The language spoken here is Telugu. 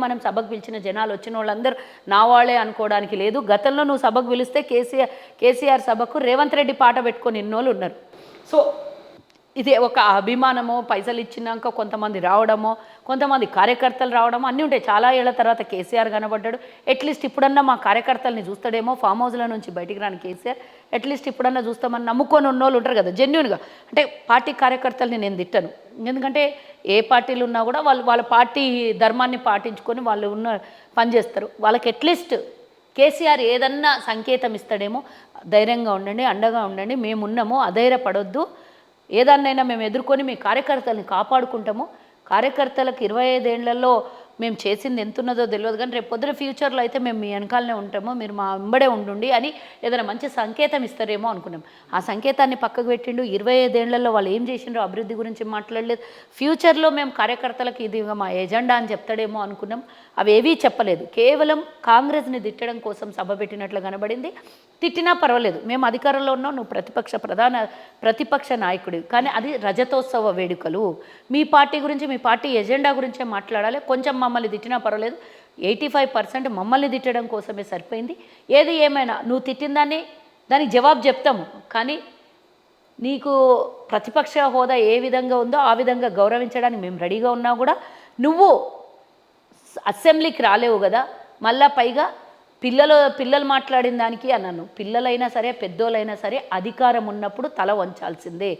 మనం సభకు పిలిచిన జనాలు వచ్చిన వాళ్ళందరూ నా వాళ్ళే అనుకోవడానికి లేదు. గతంలో నువ్వు సభకు పిలిస్తే కేసీఆర్ సభకు రేవంత్ రెడ్డి పాట పెట్టుకొని ఇన్నోళ్ళు ఉన్నారు. సో ఇది ఒక అభిమానమో, పైసలు ఇచ్చినాక కొంతమంది రావడమో, కొంతమంది కార్యకర్తలు రావడమో అన్నీ ఉంటాయి. చాలా ఏళ్ల తర్వాత కేసీఆర్ కనబడ్డాడు. అట్లీస్ట్ ఇప్పుడన్నా మా కార్యకర్తల్ని చూస్తాడేమో, ఫామ్ హౌస్ల నుంచి బయటికి రాని కేసీఆర్ అట్లీస్ట్ ఇప్పుడన్నా చూస్తామని నమ్ముకొని ఉన్నోళ్ళు ఉంటారు కదా జెన్యున్గా. అంటే పార్టీ కార్యకర్తల్ని నేను తిట్టను, ఎందుకంటే ఏ పార్టీలు ఉన్నా కూడా వాళ్ళ పార్టీ ధర్మాన్ని పాటించుకొని వాళ్ళు పనిచేస్తారు. వాళ్ళకి అట్లీస్ట్ కేసీఆర్ ఏదన్నా సంకేతం ఇస్తాడేమో, ధైర్యంగా ఉండండి, అండగా ఉండండి, మేమున్నాము, అధైర్యపడొద్దు, ఏదాన్నైనా మేము ఎదుర్కొని మీ కార్యకర్తల్ని కాపాడుకుంటాము. కార్యకర్తలకు 25 ఏళ్లలో మేము చేసింది ఎంత ఉన్నదో తెలియదు, కానీ రేపు పొద్దున ఫ్యూచర్లో అయితే మేము మీ వెనకాలనే ఉంటాము, మీరు మా వెంబడే ఉండండి అని ఏదైనా మంచి సంకేతం ఇస్తారేమో అనుకున్నాం. ఆ సంకేతాన్ని పక్కకు పెట్టిండు. 25 ఏళ్లలో వాళ్ళు ఏం చేసిండ్రో అభివృద్ధి గురించి మాట్లాడలేదు. ఫ్యూచర్లో మేము కార్యకర్తలకు ఇది మా ఎజెండా అని చెప్తాడేమో అనుకున్నాం. అవి ఏవీ చెప్పలేదు. కేవలం కాంగ్రెస్ని తిట్టడం కోసం సభ పెట్టినట్లు కనబడింది. తిట్టినా పర్వాలేదు, మేము అధికారంలో ఉన్నాం, నువ్వు ప్రతిపక్ష నాయకుడివి, కానీ అది రజతోత్సవ వేడుకలు. మీ పార్టీ గురించి, మీ పార్టీ ఎజెండా గురించే మాట్లాడాలి. కొంచెం మమ్మల్ని తిట్టినా పర్వాలేదు, 85% మమ్మల్ని తిట్టడం కోసమే సరిపోయింది. ఏది ఏమైనా నువ్వు తిట్టిన దానికి జవాబు చెప్తాము, కానీ నీకు ప్రతిపక్ష హోదా ఏ విధంగా ఉందో ఆ విధంగా గౌరవించడానికి మేము రెడీగా ఉన్నా కూడా నువ్వు అసెంబ్లీకి రాలేవు కదా. మళ్ళా పైగా పిల్లలు మాట్లాడిన దానికి అన్నాను. పిల్లలైనా సరే, పెద్దోళ్ళైనా సరే అధికారం ఉన్నప్పుడు తల వంచాల్సిందే.